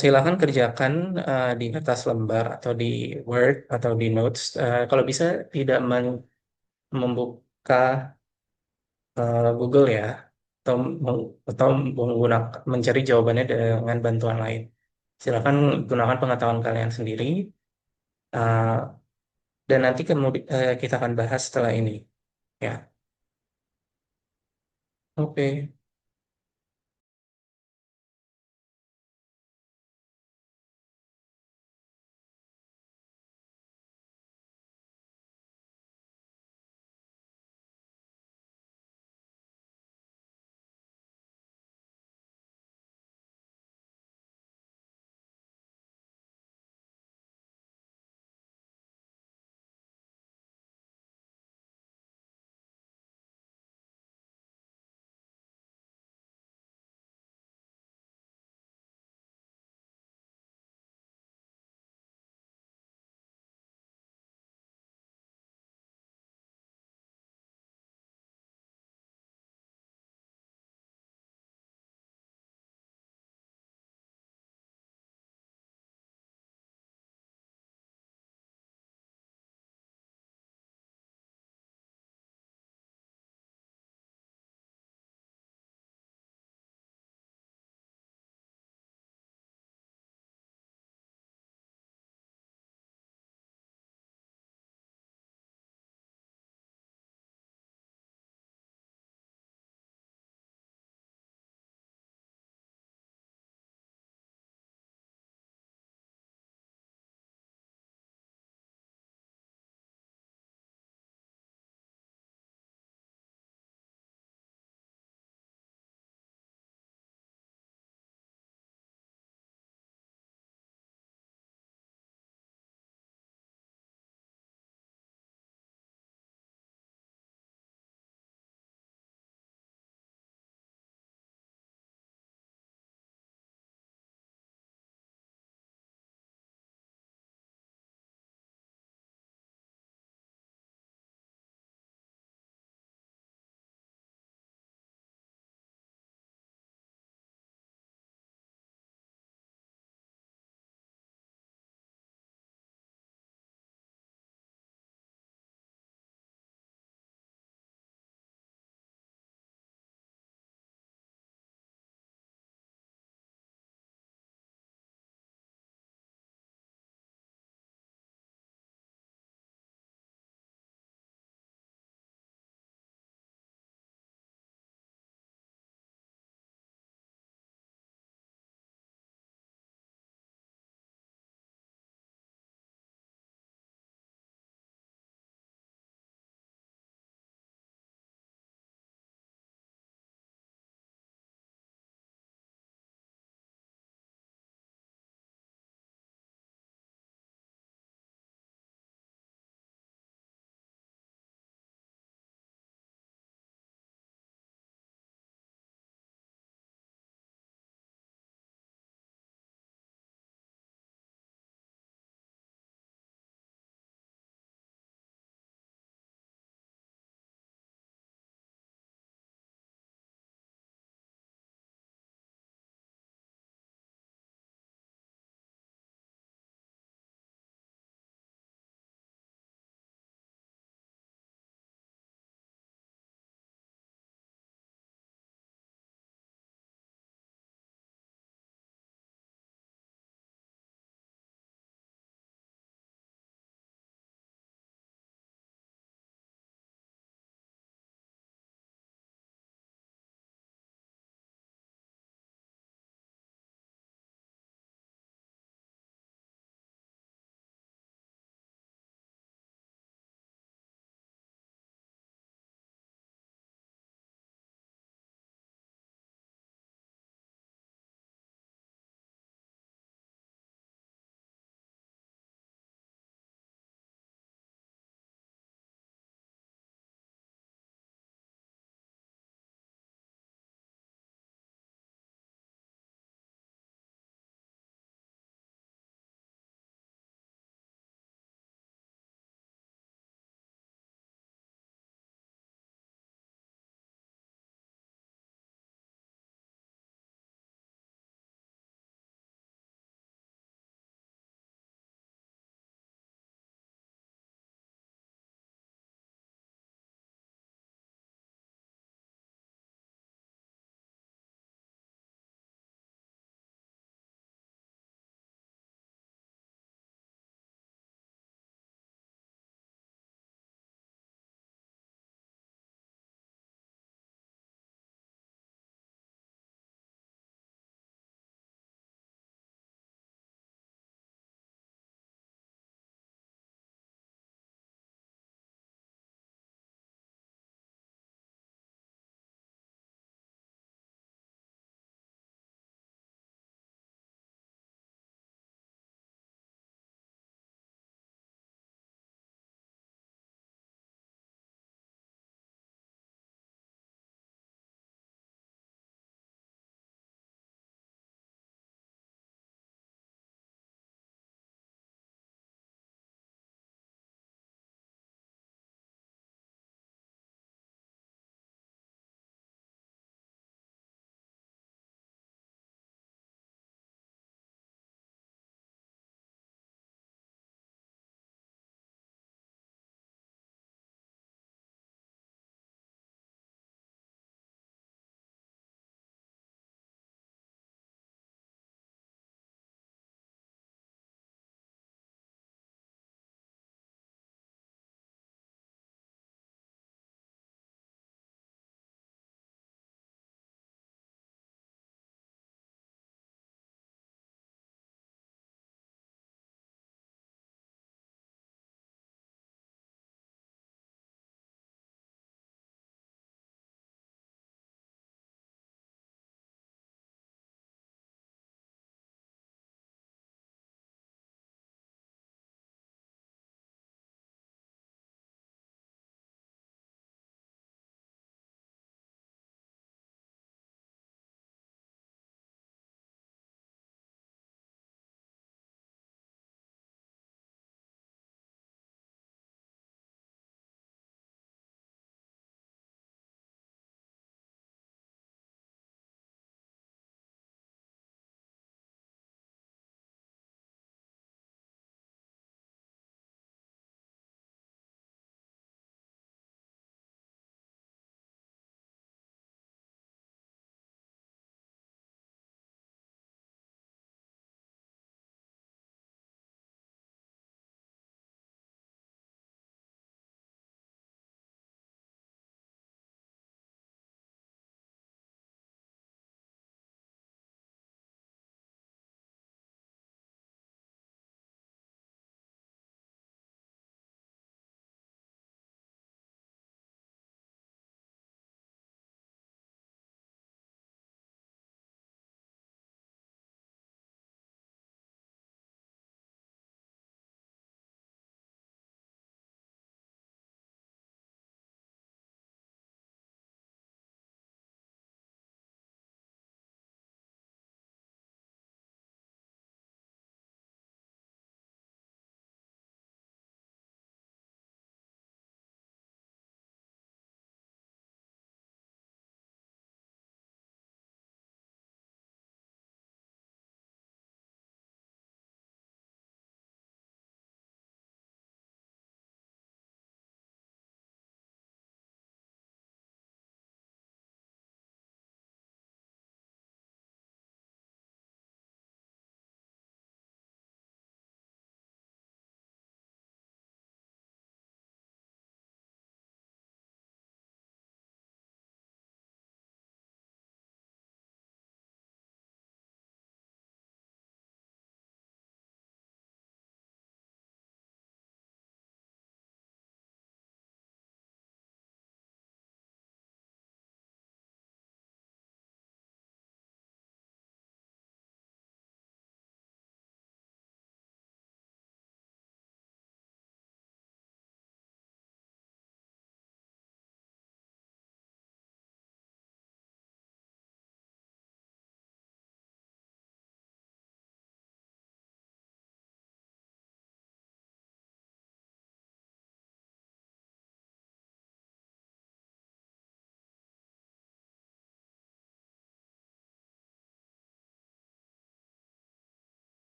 Silakan kerjakan di kertas lembar atau di Word atau di Notes. Kalau bisa tidak membuka Google ya, atau atau menggunakan mencari jawabannya dengan bantuan lain. Silakan gunakan pengetahuan kalian sendiri, eh, dan nanti kemudian kita akan bahas setelah ini. Ya, oke.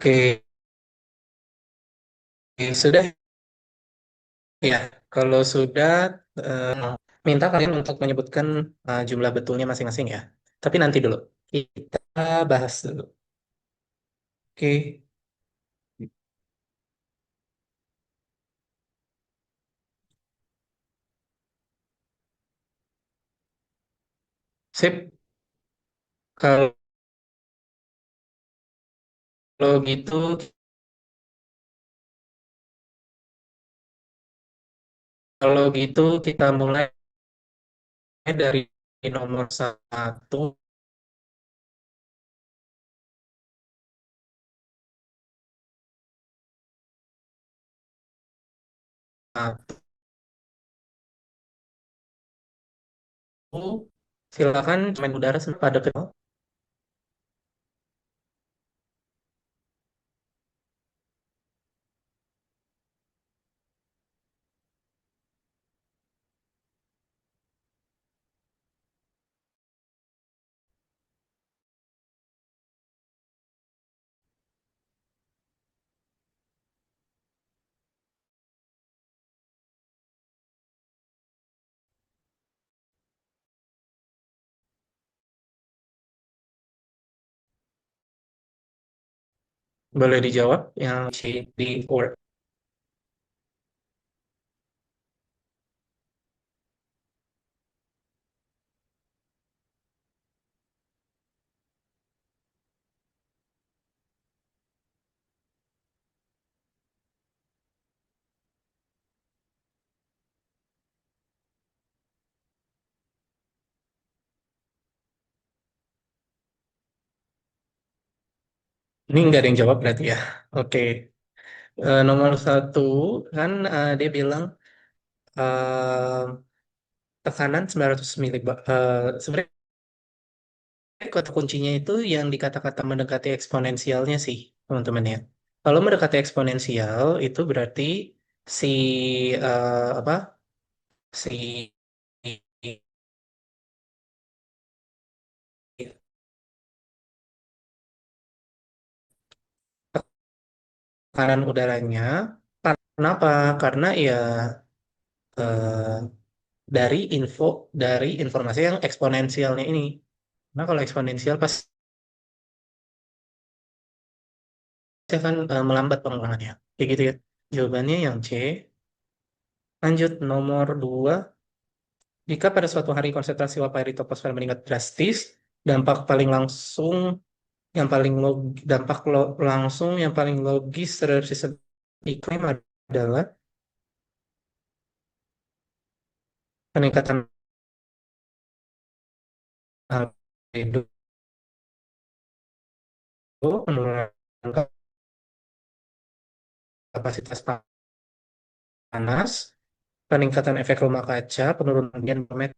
Oke, sudah ya. Kalau sudah, eh, minta kalian untuk menyebutkan jumlah betulnya masing-masing ya. Tapi nanti dulu, kita bahas dulu. Oke, sip. Kalau gitu, kalau gitu kita mulai dari nomor satu. Silakan main udara pada kenal. Boleh dijawab yang di Word. Ini nggak ada yang jawab berarti ya. Oke. Nomor satu kan dia bilang eh, tekanan 900 milibar. Sebenarnya kata kuncinya itu yang di kata-kata mendekati eksponensialnya sih, teman-teman ya. Kalau mendekati eksponensial itu berarti si apa? Si tekanan udaranya. Kenapa? Karena ya eh, dari dari informasi yang eksponensialnya ini. Nah, kalau eksponensial pasti akan melambat pengulangannya. Kayak gitu ya. Jawabannya yang C. Lanjut nomor 2. Jika pada suatu hari konsentrasi uap air di troposfer meningkat drastis, dampak paling langsung dampak langsung yang paling logis terhadap sistem iklim adalah peningkatan albedo, penurunan kapasitas panas, peningkatan efek rumah kaca, penurunan ketinggian planet.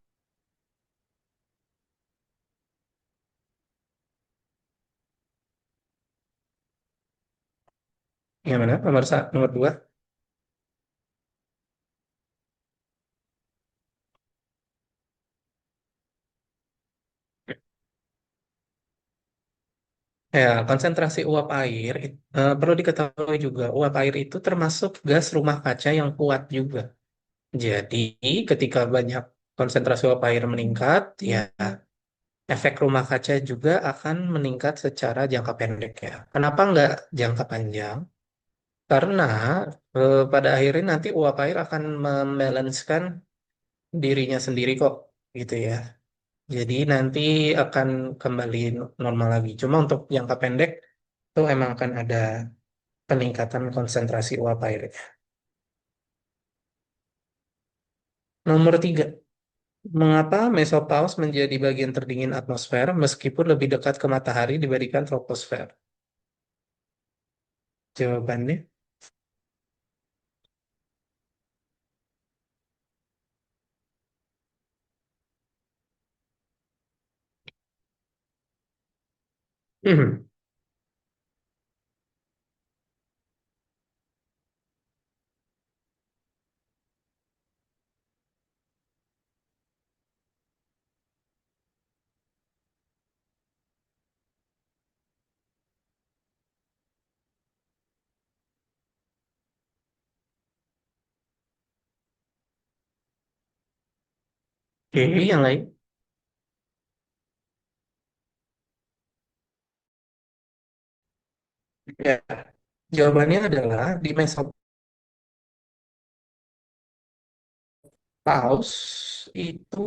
Gimana? Nomor 2. Ya, konsentrasi uap air perlu diketahui juga, uap air itu termasuk gas rumah kaca yang kuat juga. Jadi, ketika banyak konsentrasi uap air meningkat, ya efek rumah kaca juga akan meningkat secara jangka pendek ya. Kenapa nggak jangka panjang? Karena pada akhirnya nanti uap air akan membalancekan dirinya sendiri kok, gitu ya. Jadi nanti akan kembali normal lagi. Cuma untuk jangka pendek itu emang akan ada peningkatan konsentrasi uap air. Nomor 3, mengapa mesopaus menjadi bagian terdingin atmosfer meskipun lebih dekat ke matahari dibandingkan troposfer? Jawabannya, Oke, yang lain. Ya, jawabannya adalah di mesopaus itu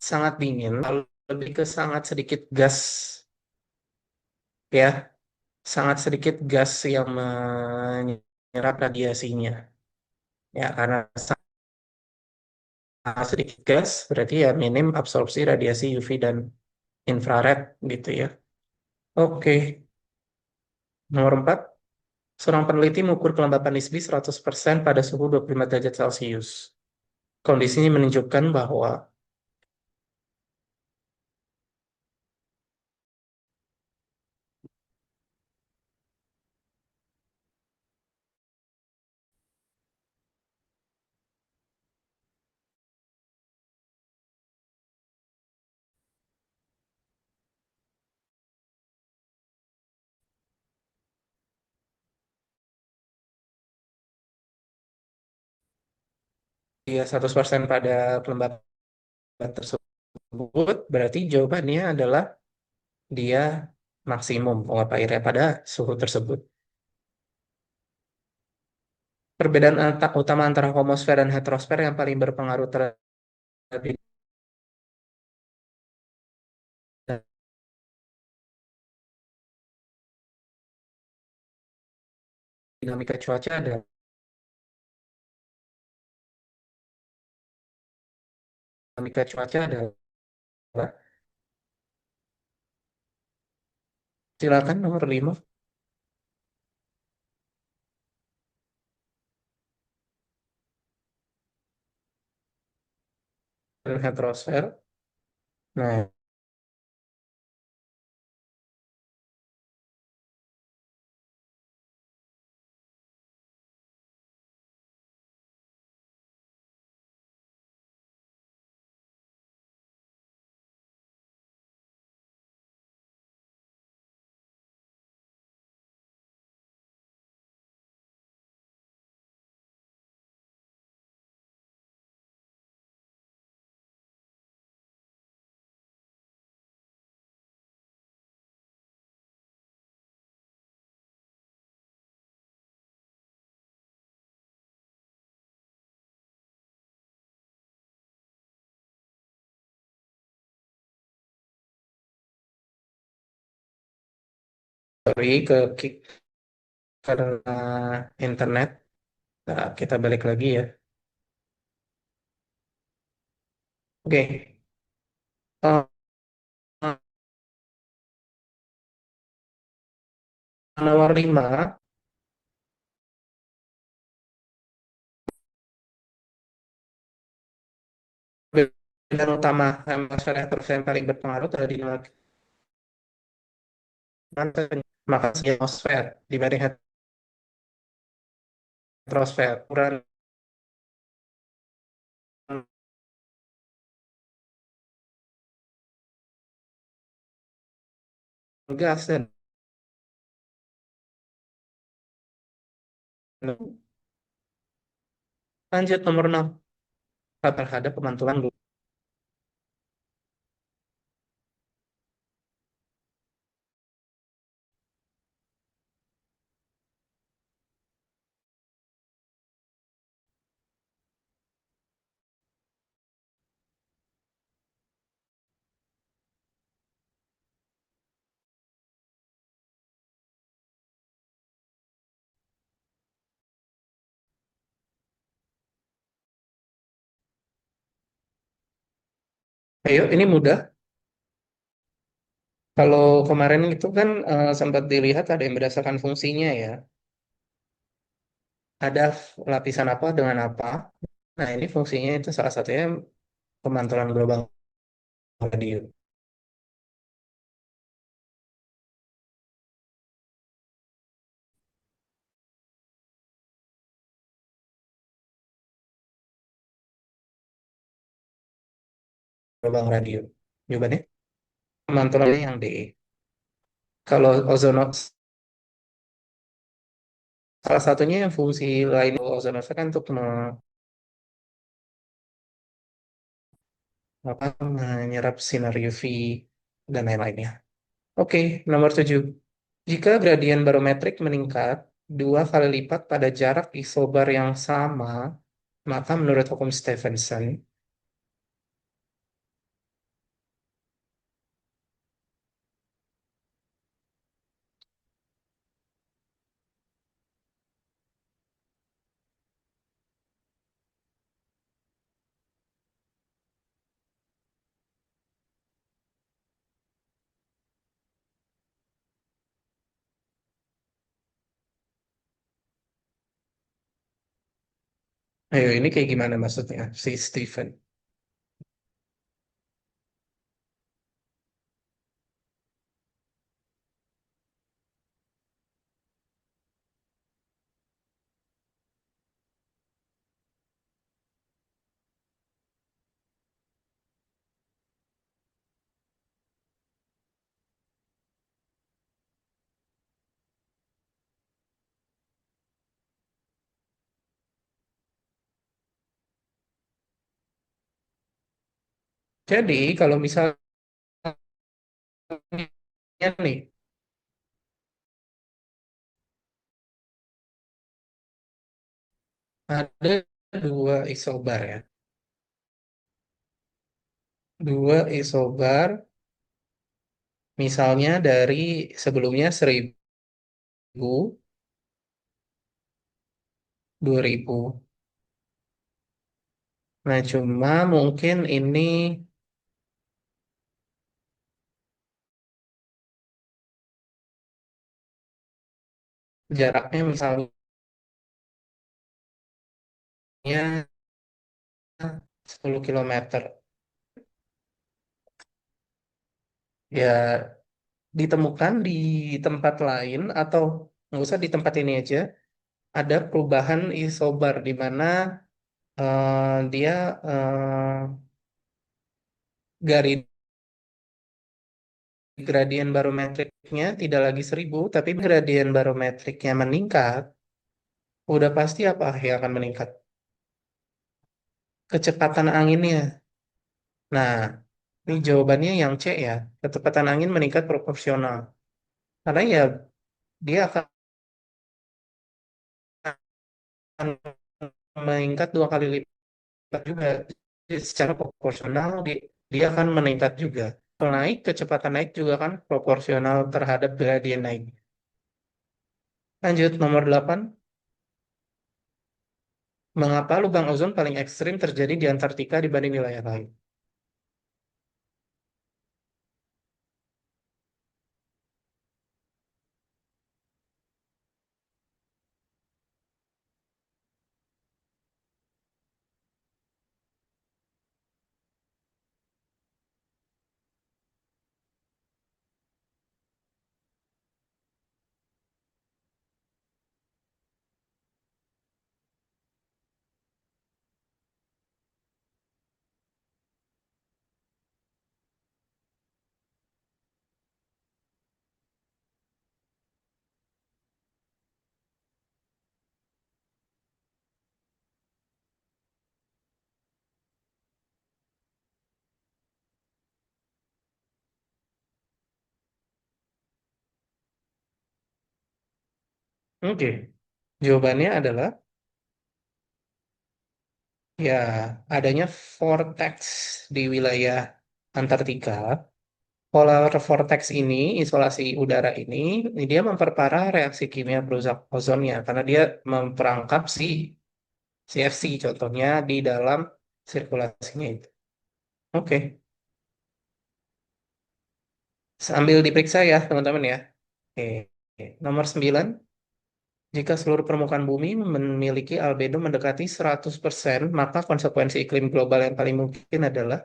sangat dingin, lalu lebih ke sangat sedikit gas, ya, sangat sedikit gas yang menyerap radiasinya. Ya, karena sangat sedikit gas, berarti ya minim absorpsi radiasi UV dan infrared gitu ya. Oke, nomor 4. Seorang peneliti mengukur kelembapan nisbi 100% pada suhu 25 derajat Celcius. Kondisi ini menunjukkan bahwa dia 100% pada kelembapan tersebut, berarti jawabannya adalah dia maksimum penguap airnya pada suhu tersebut. Perbedaan utama antara homosfer dan heterosfer yang paling berpengaruh terhadap dinamika cuaca adalah adalah silakan nomor 5 dan heterosfer. Nah, sorry karena internet. Nah, kita balik lagi ya. Oke. Eh, nomor 5, perbedaan utama hemisfer heterosfer yang paling berpengaruh terhadap dinamika maka atmosfer dibanding heterosfer ukuran gas dan lanjut nomor 6 terhadap pemantulan bumi. Ayo, ini mudah. Kalau kemarin itu kan sempat dilihat ada yang berdasarkan fungsinya ya. Ada lapisan apa dengan apa. Nah, ini fungsinya itu salah satunya pemantulan gelombang radio. Gelombang radio. Jawabannya pemantulannya yang D. Kalau ozonos salah satunya yang fungsi lain ozonosfer kan untuk apa menyerap sinar UV dan lain-lainnya. Oke, nomor 7. Jika gradien barometrik meningkat 2 kali lipat pada jarak isobar yang sama, maka menurut hukum Stephenson, ayo ini kayak gimana maksudnya si Stephen? Jadi kalau misalnya nih ada dua isobar ya, dua isobar misalnya dari sebelumnya 1.000, 2.000. Nah cuma mungkin ini jaraknya misalnya 10 kilometer. Ya ditemukan di tempat lain atau nggak usah di tempat ini aja, ada perubahan isobar di mana dia garis gradien barometriknya tidak lagi 1.000, tapi gradien barometriknya meningkat, udah pasti apa yang akan meningkat? Kecepatan anginnya. Nah, ini jawabannya yang C ya. Kecepatan angin meningkat proporsional. Karena ya dia akan meningkat 2 kali lipat juga. Jadi secara proporsional dia akan meningkat juga. Kalau naik, kecepatan naik juga kan proporsional terhadap gradien naik. Lanjut, nomor 8. Mengapa lubang ozon paling ekstrim terjadi di Antartika dibanding wilayah lain? Oke, jawabannya adalah ya adanya vortex di wilayah Antartika. Polar vortex ini, isolasi udara ini dia memperparah reaksi kimia perusak ozonnya karena dia memperangkap si CFC contohnya di dalam sirkulasinya itu. Oke, sambil diperiksa ya teman-teman ya. Oke, nomor 9. Jika seluruh permukaan bumi memiliki albedo mendekati 100%, maka konsekuensi iklim global yang paling mungkin adalah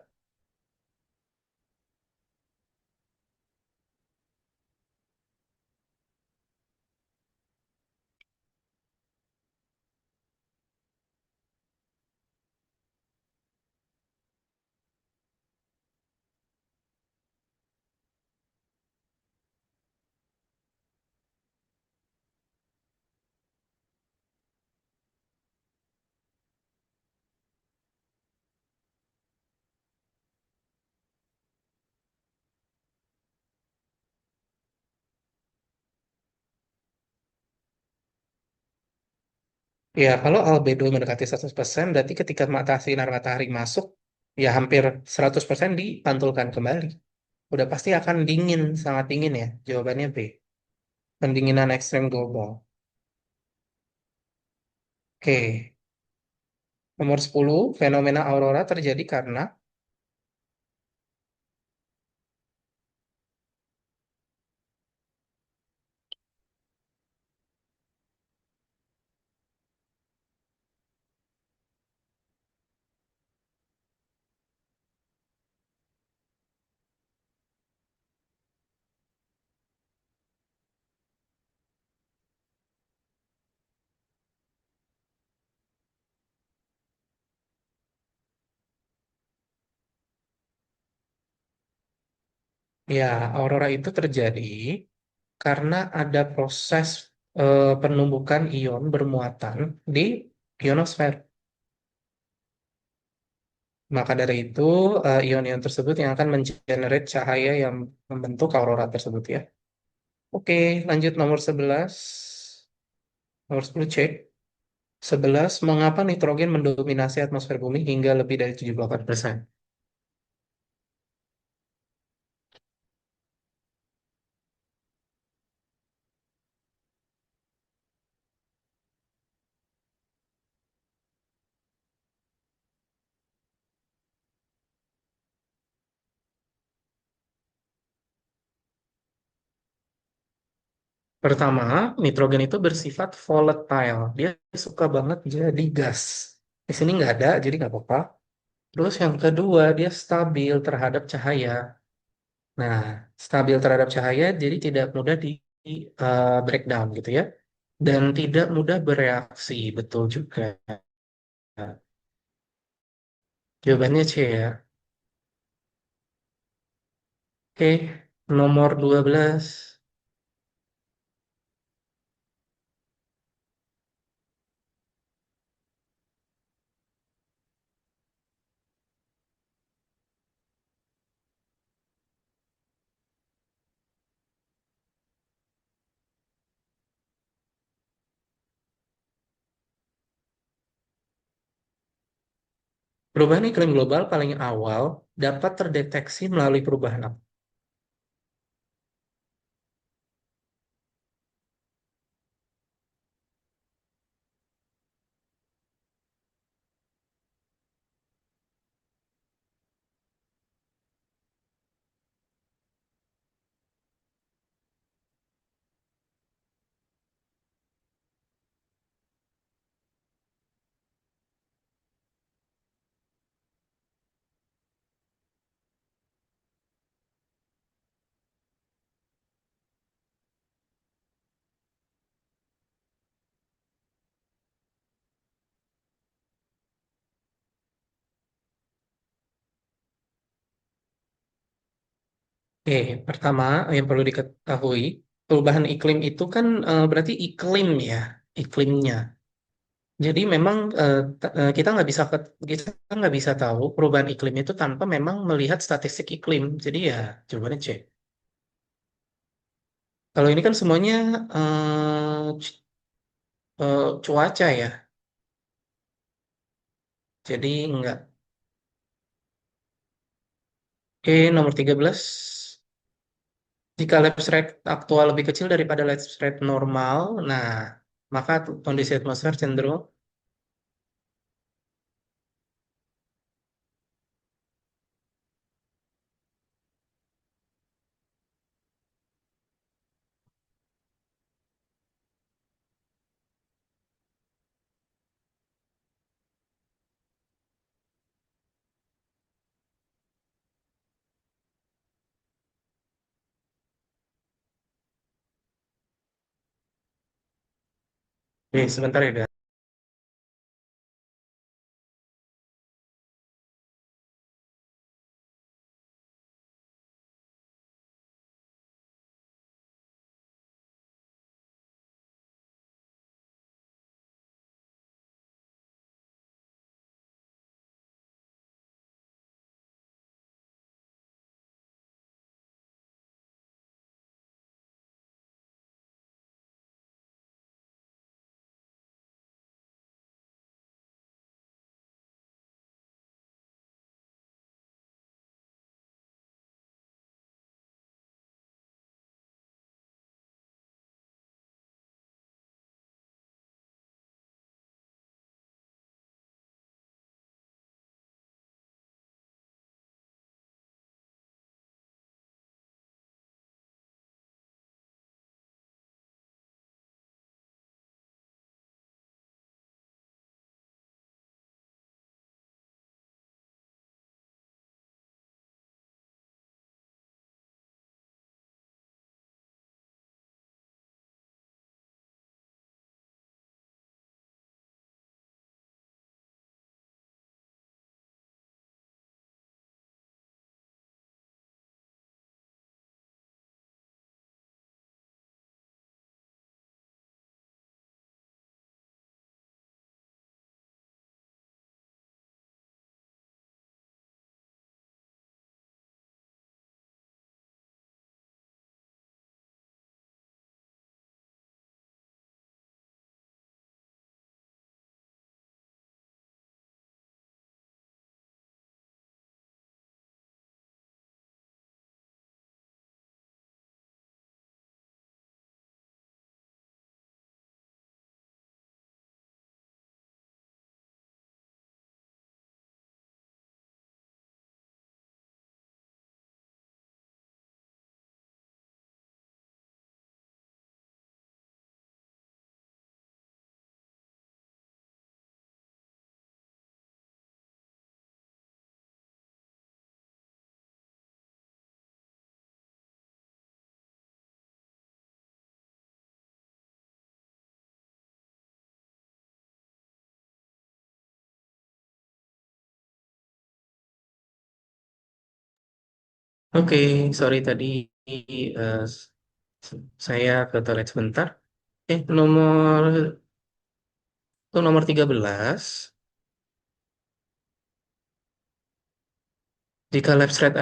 Ya, kalau albedo mendekati 100%, berarti ketika sinar matahari masuk, ya hampir 100% dipantulkan kembali. Udah pasti akan dingin, sangat dingin ya. Jawabannya B. Pendinginan ekstrem global. Oke, nomor 10, fenomena aurora terjadi karena ya aurora itu terjadi karena ada proses penumbukan ion bermuatan di ionosfer. Maka dari itu, ion-ion tersebut yang akan mengenerate cahaya yang membentuk aurora tersebut ya. Oke, lanjut nomor 11. Nomor 10 cek. 11. Mengapa nitrogen mendominasi atmosfer bumi hingga lebih dari 78%? Pertama, nitrogen itu bersifat volatile. Dia suka banget jadi gas. Di sini nggak ada, jadi nggak apa-apa. Terus yang kedua, dia stabil terhadap cahaya. Nah, stabil terhadap cahaya, jadi tidak mudah di breakdown gitu ya. Dan tidak mudah bereaksi, betul juga. Jawabannya C ya. Oke, nomor 12. Perubahan iklim global paling awal dapat terdeteksi melalui perubahan apa? Oke, pertama yang perlu diketahui, perubahan iklim itu kan berarti iklim ya, iklimnya. Jadi memang kita nggak bisa tahu perubahan iklim itu tanpa memang melihat statistik iklim. Jadi ya jawabannya C. Kalau ini kan semuanya cuaca ya. Jadi enggak. Oke, nomor 13. Jika lapse rate aktual lebih kecil daripada lapse rate normal, nah, maka kondisi atmosfer cenderung. Sebentar ya, guys. Oke, sorry tadi eh, saya ke toilet sebentar. Nomor nomor 13. Jika left rate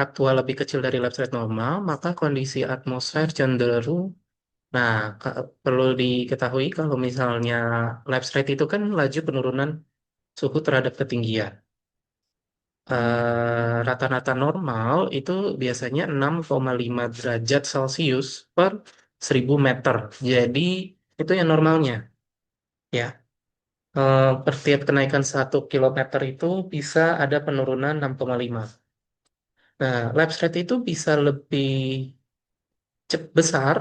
aktual lebih kecil dari left rate normal, maka kondisi atmosfer cenderung. Nah, perlu diketahui kalau misalnya left rate itu kan laju penurunan suhu terhadap ketinggian. Rata-rata normal itu biasanya 6,5 derajat Celcius per 1000 meter. Jadi itu yang normalnya, ya. Per tiap kenaikan 1 kilometer itu bisa ada penurunan 6,5. Nah, lapse rate itu bisa lebih besar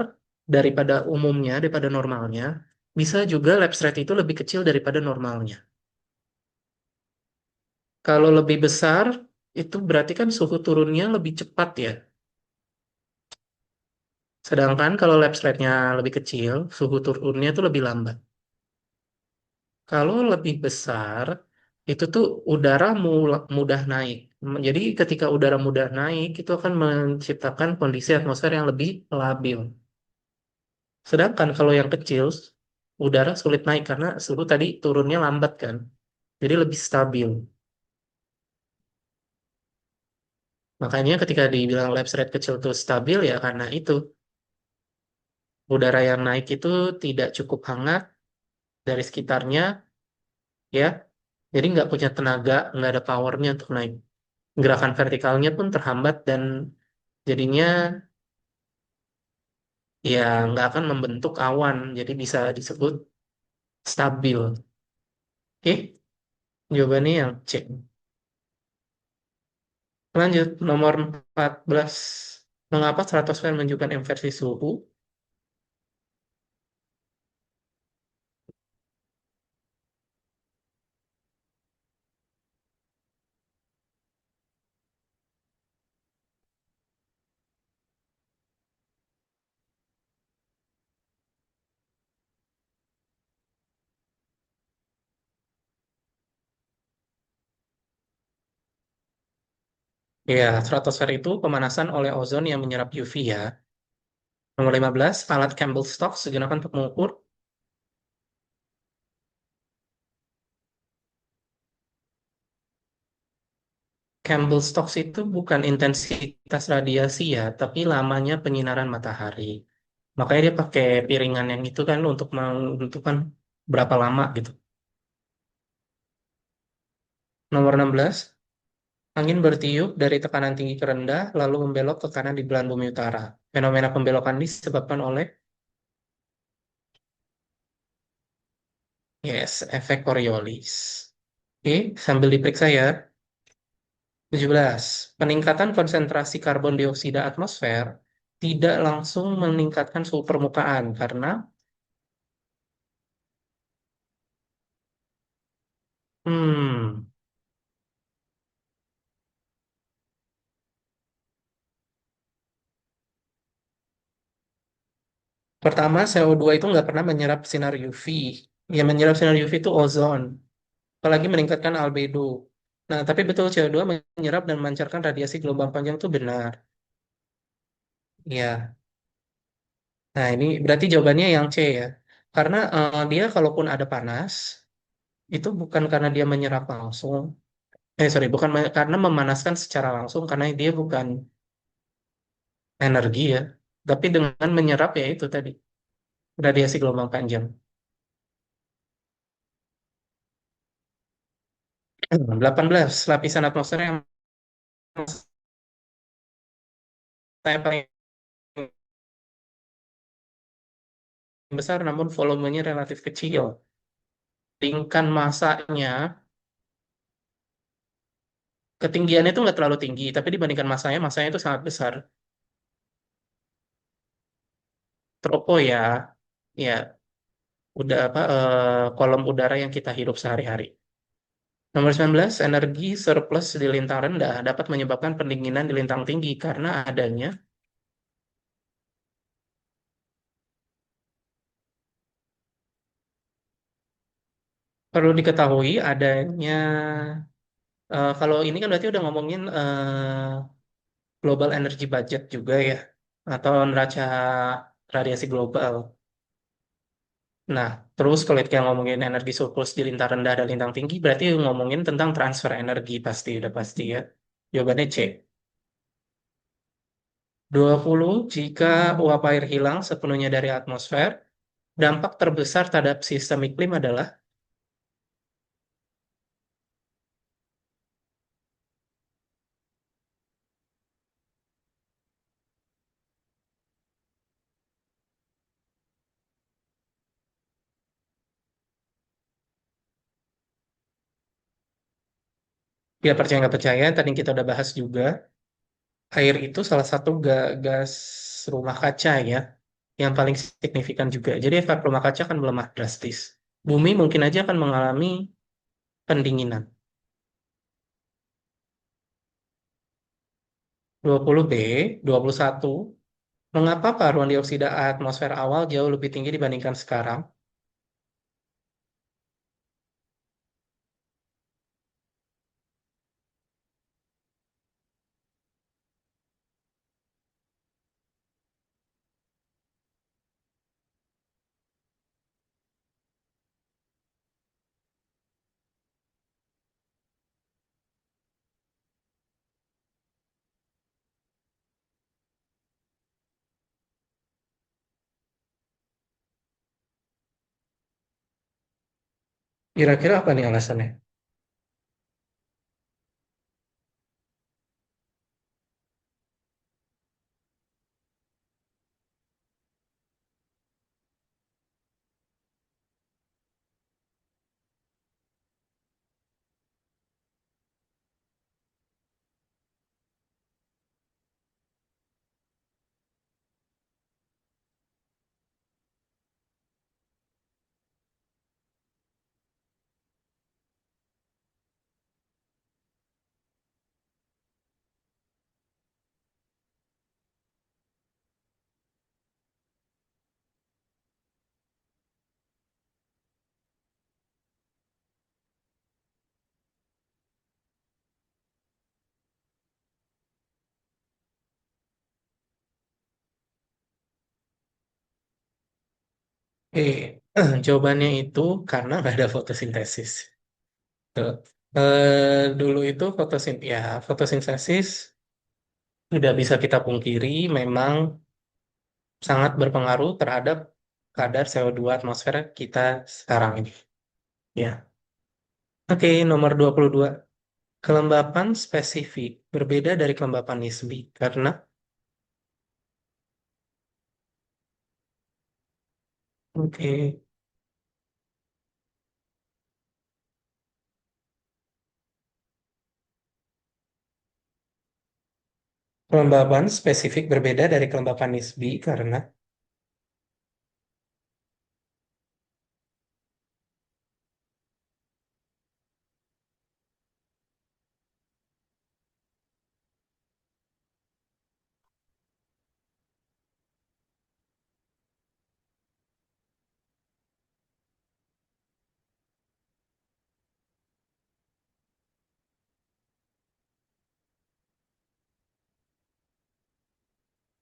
daripada umumnya, daripada normalnya. Bisa juga lapse rate itu lebih kecil daripada normalnya. Kalau lebih besar, itu berarti kan suhu turunnya lebih cepat ya. Sedangkan kalau lapse rate-nya lebih kecil, suhu turunnya itu lebih lambat. Kalau lebih besar, itu tuh udara mudah naik. Jadi ketika udara mudah naik, itu akan menciptakan kondisi atmosfer yang lebih labil. Sedangkan kalau yang kecil, udara sulit naik karena suhu tadi turunnya lambat kan. Jadi lebih stabil. Makanya ketika dibilang lapse rate kecil itu stabil ya karena itu. Udara yang naik itu tidak cukup hangat dari sekitarnya ya. Jadi nggak punya tenaga, nggak ada powernya untuk naik. Gerakan vertikalnya pun terhambat dan jadinya ya nggak akan membentuk awan. Jadi bisa disebut stabil. Oke, jawabannya yang C. Lanjut, nomor 14. Mengapa stratosfer menunjukkan inversi suhu? Ya, stratosfer itu pemanasan oleh ozon yang menyerap UV ya. Nomor 15, alat Campbell Stokes digunakan untuk mengukur. Campbell Stokes itu bukan intensitas radiasi ya, tapi lamanya penyinaran matahari. Makanya dia pakai piringan yang itu kan untuk menentukan berapa lama gitu. Nomor 16, angin bertiup dari tekanan tinggi ke rendah, lalu membelok ke kanan di belahan bumi utara. Fenomena pembelokan ini disebabkan oleh, yes, efek Coriolis. Oke, sambil diperiksa ya. 17. Peningkatan konsentrasi karbon dioksida atmosfer tidak langsung meningkatkan suhu permukaan karena hmm, pertama CO2 itu nggak pernah menyerap sinar UV. Yang menyerap sinar UV itu ozon, apalagi meningkatkan albedo. Nah, tapi betul CO2 menyerap dan memancarkan radiasi gelombang panjang itu benar. Ya, nah ini berarti jawabannya yang C ya. Karena dia kalaupun ada panas, itu bukan karena dia menyerap langsung. Sorry, bukan karena memanaskan secara langsung, karena dia bukan energi ya. Tapi dengan menyerap ya itu tadi, radiasi gelombang panjang. 18, lapisan atmosfer yang paling besar namun volumenya relatif kecil. Tingkat masanya, ketinggiannya itu nggak terlalu tinggi, tapi dibandingkan masanya itu sangat besar. Tropo ya, ya udah apa kolom udara yang kita hidup sehari-hari. Nomor 19, energi surplus di lintang rendah dapat menyebabkan pendinginan di lintang tinggi karena adanya, perlu diketahui adanya, kalau ini kan berarti udah ngomongin global energy budget juga ya, atau neraca radiasi global. Nah, terus kalau kita ngomongin energi surplus di lintang rendah dan lintang tinggi, berarti ngomongin tentang transfer energi pasti, udah pasti ya. Jawabannya C. 20 jika uap air hilang sepenuhnya dari atmosfer, dampak terbesar terhadap sistem iklim adalah, ya percaya nggak percaya, tadi kita udah bahas juga, air itu salah satu gas rumah kaca ya, yang paling signifikan juga. Jadi efek rumah kaca akan melemah drastis. Bumi mungkin aja akan mengalami pendinginan. 20B, 21. Mengapa paruan dioksida atmosfer awal jauh lebih tinggi dibandingkan sekarang? Kira-kira apa nih alasannya? Jawabannya itu karena nggak ada fotosintesis. Tuh. Dulu itu fotosintesis tidak bisa kita pungkiri memang sangat berpengaruh terhadap kadar CO2 atmosfer kita sekarang ini. Ya. Oke, nomor 22. Kelembapan spesifik berbeda dari kelembapan nisbi karena oke, kelembapan spesifik berbeda dari kelembapan nisbi karena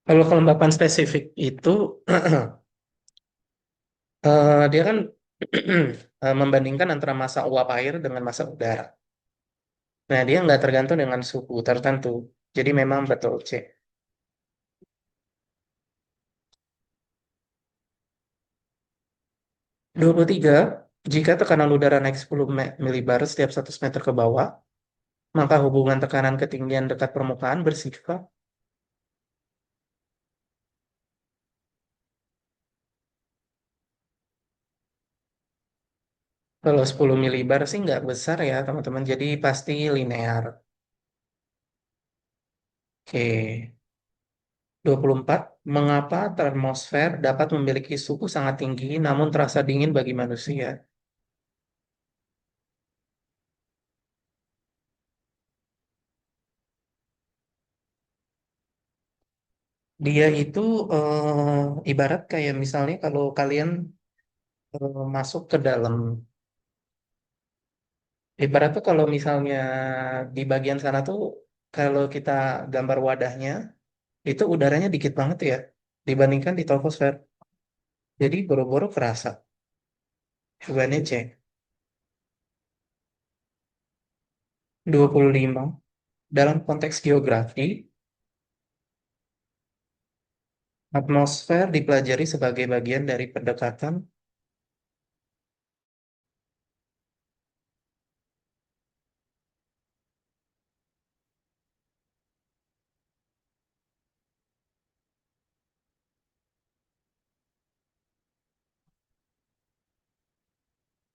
kalau kelembapan spesifik itu dia kan membandingkan antara massa uap air dengan massa udara. Nah, dia nggak tergantung dengan suhu tertentu. Jadi memang betul C. 23. Jika tekanan udara naik 10 milibar setiap 100 meter ke bawah, maka hubungan tekanan ketinggian dekat permukaan bersifat, kalau 10 milibar sih nggak besar ya teman-teman, jadi pasti linear. Oke. 24. Mengapa termosfer dapat memiliki suhu sangat tinggi namun terasa dingin bagi manusia? Dia itu ibarat kayak misalnya kalau kalian masuk ke dalam, ibarat tuh kalau misalnya di bagian sana tuh kalau kita gambar wadahnya, itu udaranya dikit banget ya, dibandingkan di troposfer. Jadi boro-boro kerasa. Coba nih cek. 25. Dalam konteks geografi, atmosfer dipelajari sebagai bagian dari pendekatan.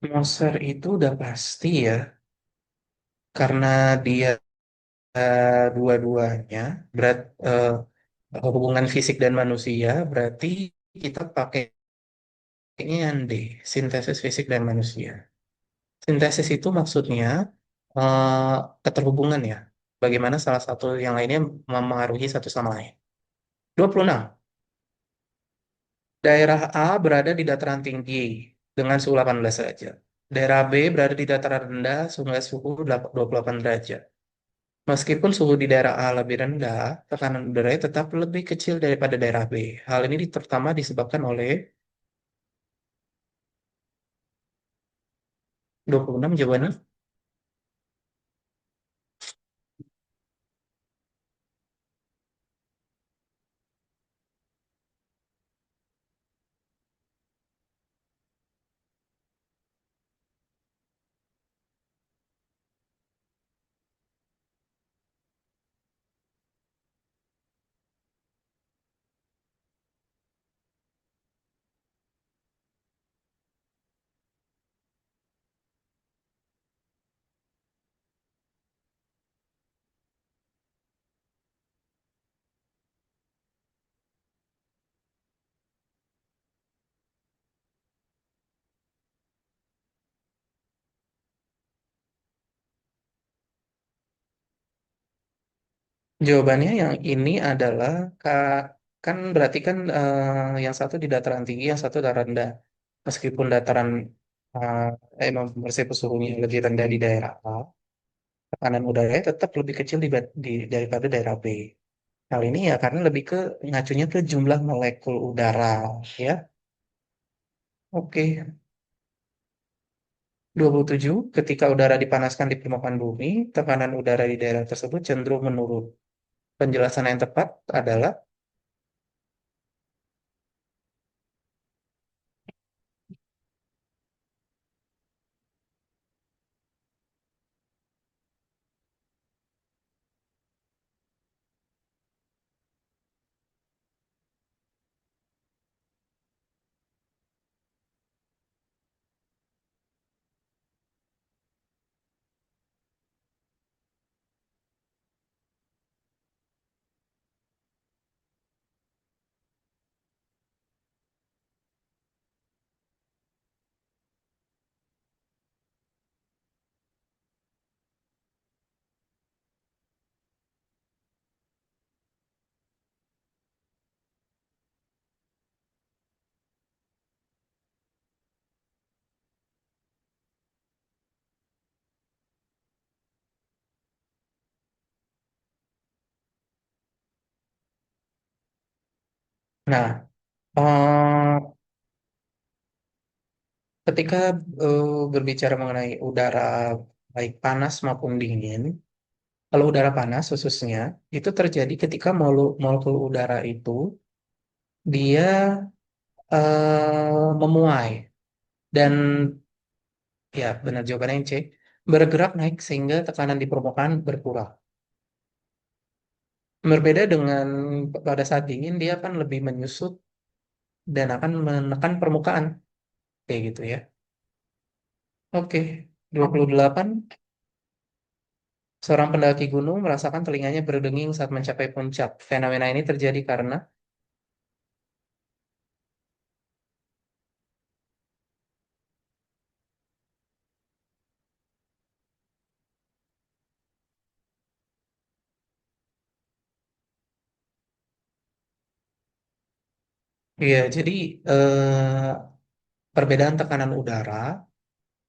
Atmosfer itu udah pasti ya, karena dia dua-duanya berat eh, hubungan fisik dan manusia, berarti kita pakainya yang D, sintesis fisik dan manusia. Sintesis itu maksudnya eh, keterhubungan ya, bagaimana salah satu yang lainnya memengaruhi satu sama lain. 26. Daerah A berada di dataran tinggi dengan suhu 18 derajat. Daerah B berada di dataran rendah dengan suhu 28 derajat. Meskipun suhu di daerah A lebih rendah, tekanan udaranya tetap lebih kecil daripada daerah B. Hal ini terutama disebabkan oleh 26 jawabannya. Jawabannya yang ini adalah kan berarti kan yang satu di dataran tinggi, yang satu dataran rendah. Meskipun dataran eh, meskipun suhunya lebih rendah di daerah A, tekanan udaranya tetap lebih kecil daripada daerah B. Hal ini ya karena lebih ke ngacunya ke jumlah molekul udara ya. Oke. 27. Ketika udara dipanaskan di permukaan bumi, tekanan udara di daerah tersebut cenderung menurun. Penjelasan yang tepat adalah, nah, ketika berbicara mengenai udara baik panas maupun dingin, kalau udara panas khususnya, itu terjadi ketika molekul udara itu dia memuai dan ya benar jawabannya yang C, bergerak naik sehingga tekanan di permukaan berkurang. Berbeda dengan pada saat dingin, dia akan lebih menyusut dan akan menekan permukaan. Kayak gitu ya. Oke, 28. Seorang pendaki gunung merasakan telinganya berdenging saat mencapai puncak. Fenomena ini terjadi karena, ya, jadi perbedaan tekanan udara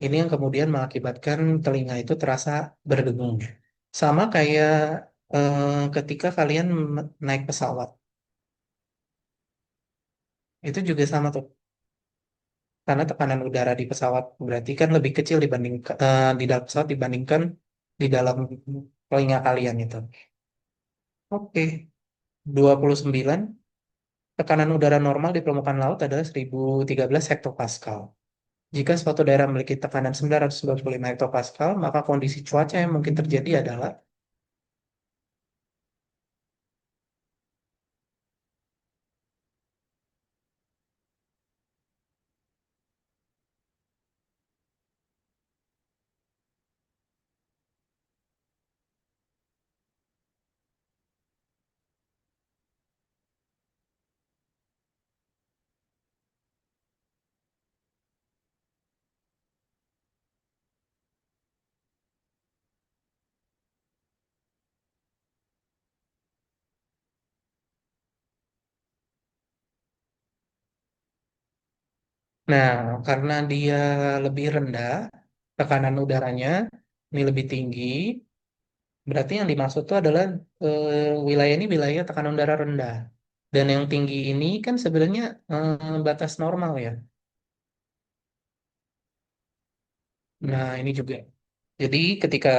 ini yang kemudian mengakibatkan telinga itu terasa berdengung. Sama kayak ketika kalian naik pesawat, itu juga sama tuh. Karena tekanan udara di pesawat berarti kan lebih kecil dibanding di dalam pesawat dibandingkan di dalam telinga kalian itu. Oke, 29. Tekanan udara normal di permukaan laut adalah 1013 hektopascal. Jika suatu daerah memiliki tekanan 925 hektopascal, maka kondisi cuaca yang mungkin terjadi adalah. Nah, karena dia lebih rendah, tekanan udaranya ini lebih tinggi, berarti yang dimaksud itu adalah wilayah ini wilayah tekanan udara rendah. Dan yang tinggi ini kan sebenarnya batas normal ya. Nah, ini juga. Jadi ketika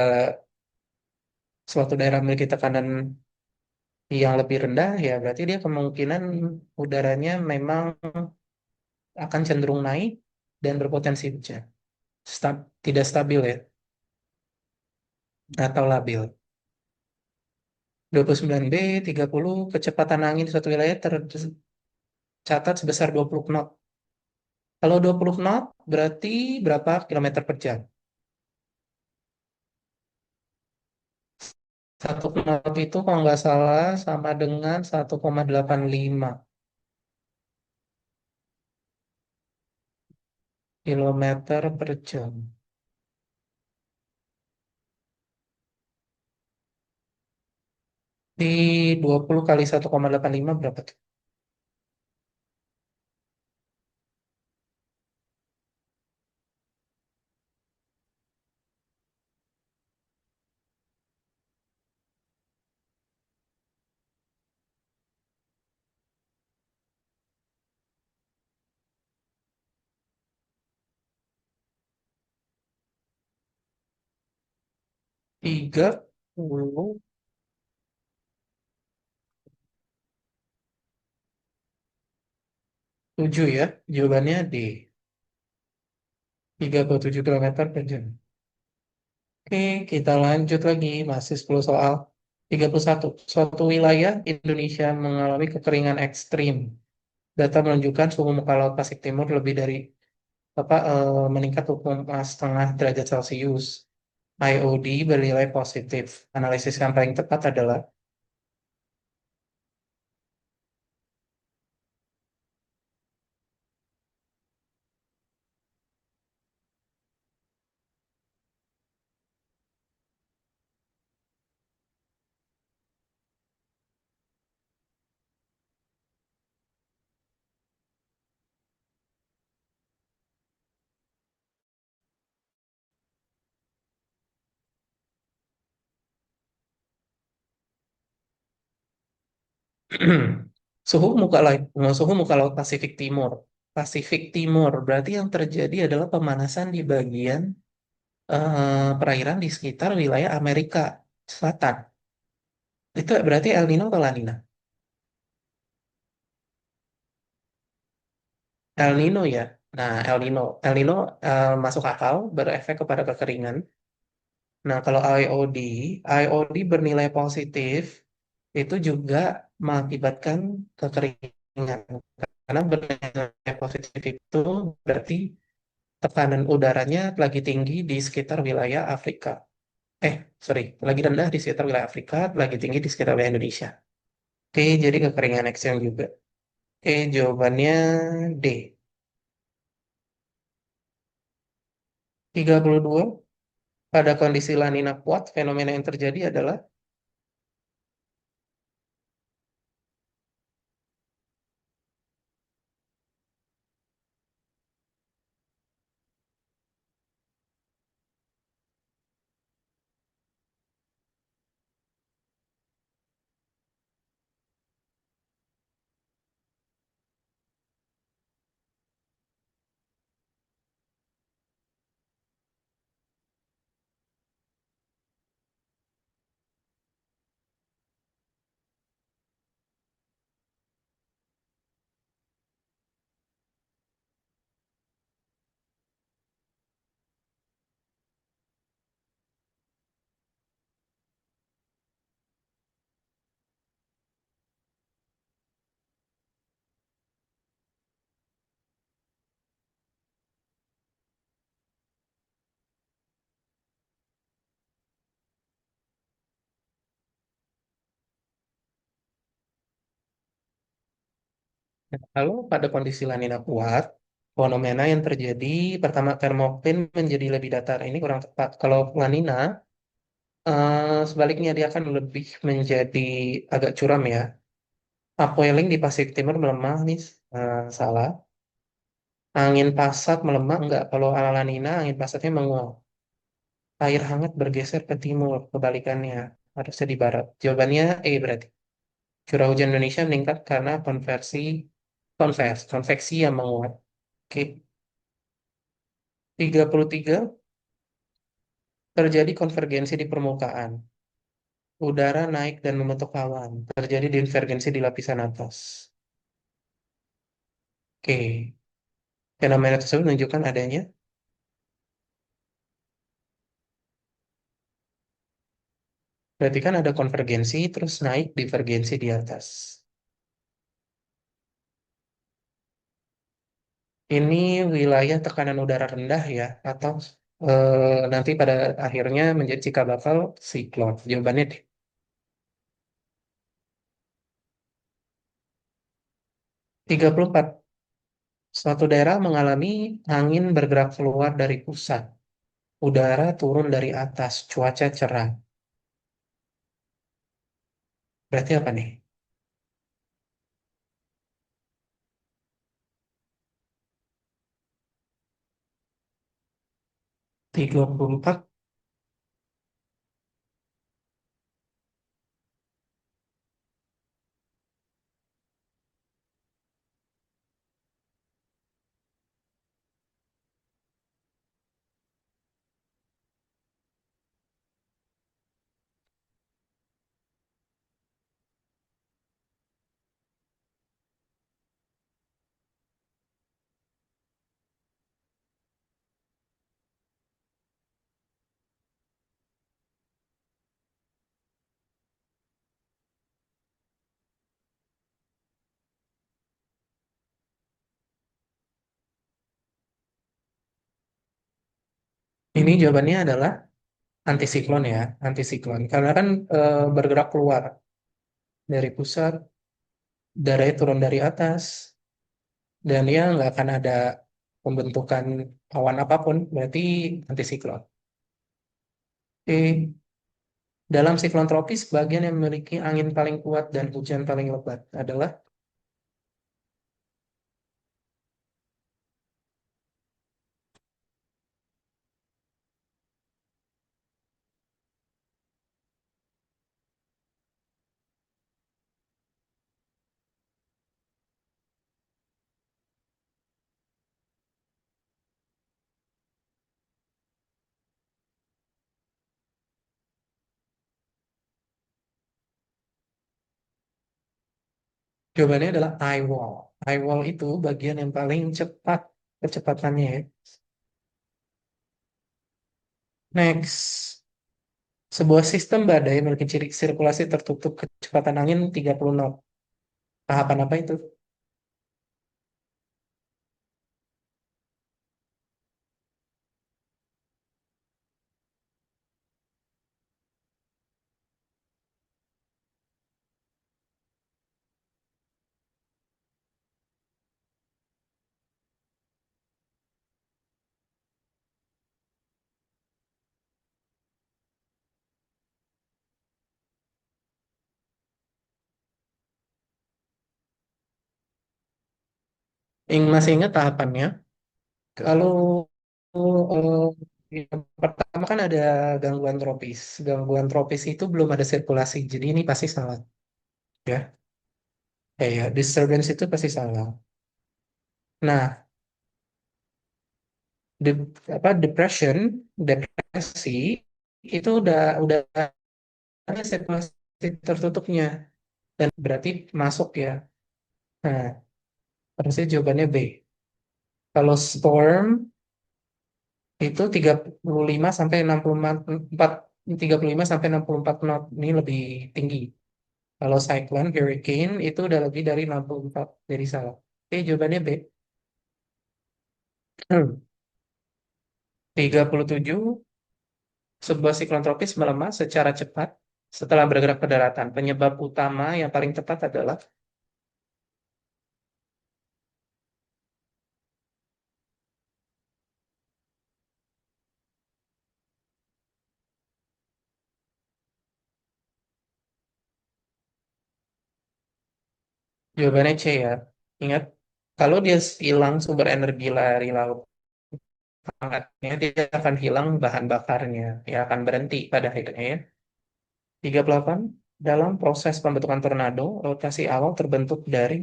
suatu daerah memiliki tekanan yang lebih rendah, ya berarti dia kemungkinan udaranya memang akan cenderung naik dan berpotensi hujan. Tidak stabil ya, atau labil. 29B, 30, kecepatan angin di suatu wilayah tercatat sebesar 20 knot. Kalau 20 knot berarti berapa kilometer per jam? Satu knot itu kalau nggak salah sama dengan 1,85 kilometer per jam. Di 20 kali 1,85 berapa tuh? 30. 7 ya, jawabannya D. 37 kilometer per jam. Oke, kita lanjut lagi, masih 10 soal. 31. Suatu wilayah Indonesia mengalami kekeringan ekstrim. Data menunjukkan suhu muka laut Pasifik Timur lebih dari meningkat 2,5 derajat Celcius. IOD bernilai positif. Analisis yang paling tepat adalah. Suhu muka laut Pasifik Timur. Pasifik Timur berarti yang terjadi adalah pemanasan di bagian perairan di sekitar wilayah Amerika Selatan. Itu berarti El Nino atau La Nina? El Nino ya. Nah, El Nino masuk akal berefek kepada kekeringan. Nah, kalau IOD bernilai positif itu juga mengakibatkan kekeringan. Karena bernilai positif itu berarti tekanan udaranya lagi tinggi di sekitar wilayah Afrika. Eh, sorry, lagi rendah di sekitar wilayah Afrika, lagi tinggi di sekitar wilayah Indonesia. Oke, jadi kekeringan ekstrem juga. Oke, jawabannya D. 32. Pada kondisi La Nina kuat, fenomena yang terjadi adalah. Kalau pada kondisi La Nina kuat, fenomena yang terjadi pertama termokrin menjadi lebih datar. Ini kurang tepat. Kalau La Nina, sebaliknya dia akan lebih menjadi agak curam ya. Upwelling di Pasifik Timur melemah nih, salah. Angin pasat melemah enggak. Kalau ala La Nina, angin pasatnya menguap. Air hangat bergeser ke timur, kebalikannya. Harusnya di barat. Jawabannya E berarti. Curah hujan Indonesia meningkat karena konveksi yang menguat. Oke. 33 terjadi konvergensi di permukaan. Udara naik dan membentuk awan. Terjadi divergensi di lapisan atas. Oke. Fenomena tersebut menunjukkan adanya. Berarti kan ada konvergensi, terus naik divergensi di atas. Ini wilayah tekanan udara rendah ya, atau nanti pada akhirnya menjadi cikal bakal siklon. Jawabannya D. 34. Suatu daerah mengalami angin bergerak keluar dari pusat. Udara turun dari atas, cuaca cerah. Berarti apa nih? 34. Ini jawabannya adalah antisiklon ya, antisiklon. Karena kan bergerak keluar dari pusat, udaranya turun dari atas, dan dia nggak akan ada pembentukan awan apapun, berarti antisiklon. Oke. Dalam siklon tropis, bagian yang memiliki angin paling kuat dan hujan paling lebat adalah jawabannya adalah eye wall. Eye wall itu bagian yang paling cepat kecepatannya ya. Next, sebuah sistem badai memiliki ciri sirkulasi tertutup kecepatan angin 30 knot. Tahapan apa itu? Masih ingat tahapannya? Kalau yang pertama kan ada gangguan tropis. Gangguan tropis itu belum ada sirkulasi, jadi ini pasti salah. Ya, disturbance itu pasti salah. Nah, depression, depresi itu udah ada sirkulasi tertutupnya dan berarti masuk ya. Nah, harusnya jawabannya B. Kalau storm itu 35 sampai 64 35 sampai 64 knot ini lebih tinggi. Kalau cyclone, hurricane itu udah lebih dari 64, jadi salah. Oke, jawabannya B. 37, sebuah siklon tropis melemah secara cepat setelah bergerak ke daratan. Penyebab utama yang paling tepat adalah Jawabannya C ya. Ingat, kalau dia hilang sumber energi dari laut hangatnya, dia akan hilang bahan bakarnya. Ya akan berhenti pada akhirnya ya. 38. Dalam proses pembentukan tornado, rotasi awal terbentuk dari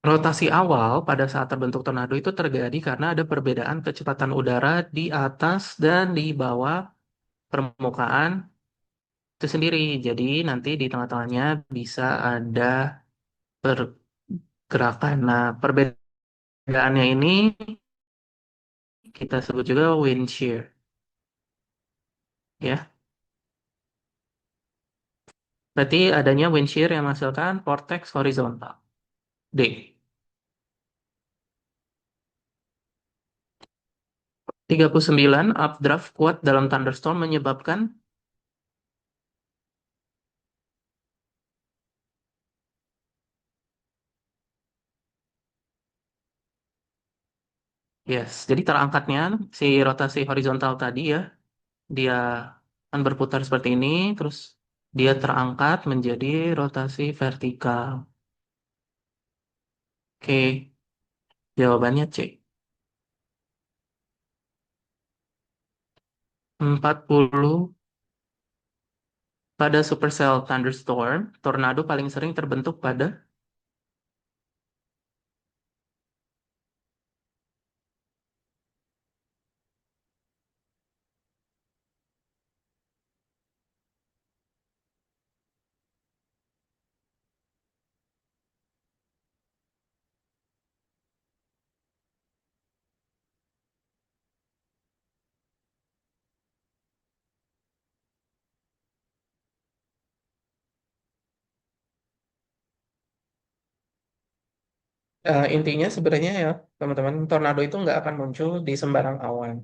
rotasi awal pada saat terbentuk tornado itu terjadi karena ada perbedaan kecepatan udara di atas dan di bawah permukaan itu sendiri. Jadi nanti di tengah-tengahnya bisa ada pergerakan. Nah, perbedaannya ini kita sebut juga wind shear, ya. Berarti adanya wind shear yang menghasilkan vortex horizontal. D. 39, updraft kuat dalam thunderstorm menyebabkan, yes, jadi terangkatnya si rotasi horizontal tadi ya, dia kan berputar seperti ini, terus dia terangkat menjadi rotasi vertikal. Oke, jawabannya C. 40, pada supercell thunderstorm, tornado paling sering terbentuk pada, intinya sebenarnya ya, teman-teman, tornado itu nggak akan muncul di sembarang awan.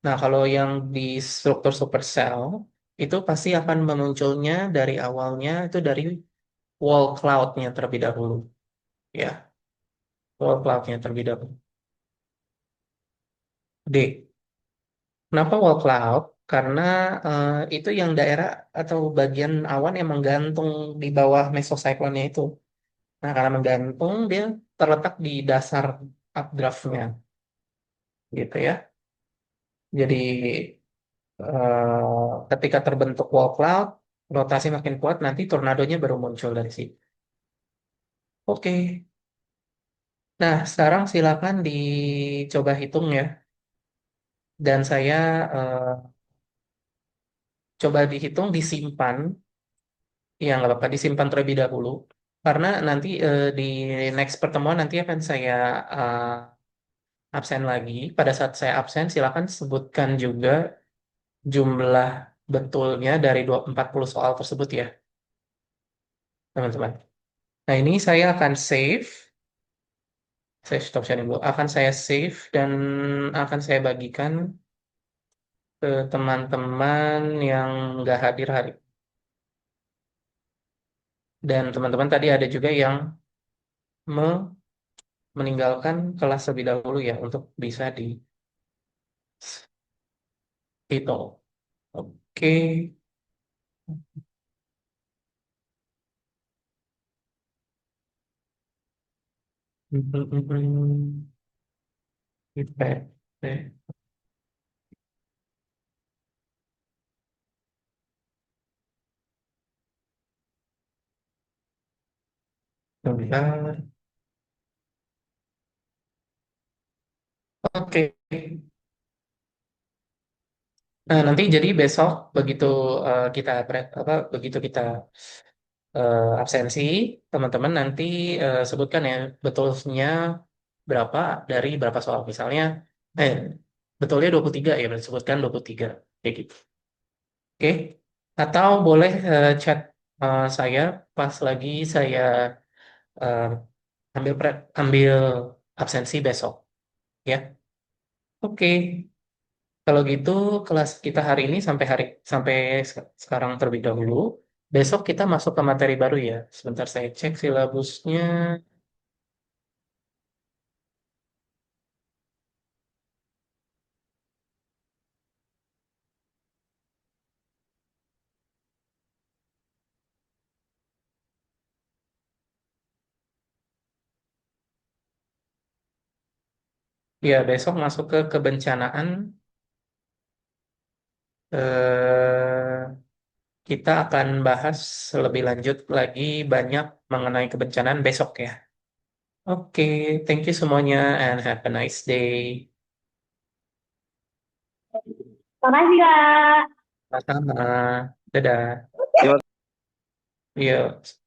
Nah, kalau yang di struktur supercell, itu pasti akan memunculnya dari awalnya, itu dari wall cloud-nya terlebih dahulu. Ya, wall cloud-nya terlebih dahulu. D. Kenapa wall cloud? Karena itu yang daerah atau bagian awan yang menggantung di bawah mesocyclone-nya itu. Nah, karena menggantung, dia terletak di dasar updraft-nya, gitu ya. Jadi, ketika terbentuk wall cloud, rotasi makin kuat, nanti tornadonya baru muncul dari situ. Oke, nah sekarang silakan dicoba hitung ya. Dan saya coba dihitung, disimpan. Ya, nggak apa-apa, disimpan terlebih dahulu. Karena nanti di next pertemuan nanti akan saya eh, absen lagi. Pada saat saya absen, silakan sebutkan juga jumlah betulnya dari 40 soal tersebut ya, teman-teman. Nah, ini saya akan save. Saya stop sharing dulu. Akan saya save dan akan saya bagikan ke teman-teman yang nggak hadir hari. Dan teman-teman tadi ada juga yang meninggalkan kelas lebih dahulu ya untuk bisa dihitung. Oke. Feedback. Bentar. Oke. Nah, nanti jadi besok begitu begitu kita absensi, teman-teman nanti sebutkan ya betulnya berapa dari berapa soal. Misalnya, eh betulnya 23 ya, berarti sebutkan 23. Kayak gitu. Oke, atau boleh chat saya pas lagi saya eh, ambil absensi besok, ya. Oke, kalau gitu kelas kita hari ini sampai sekarang terlebih dahulu. Besok kita masuk ke materi baru ya. Sebentar saya cek silabusnya. Ya, besok masuk ke kebencanaan. Eh, kita akan bahas lebih lanjut lagi banyak mengenai kebencanaan besok ya. Oke, thank you semuanya and have a nice day. Makasih Kak. Sama-sama. Dadah. Terima Yuk.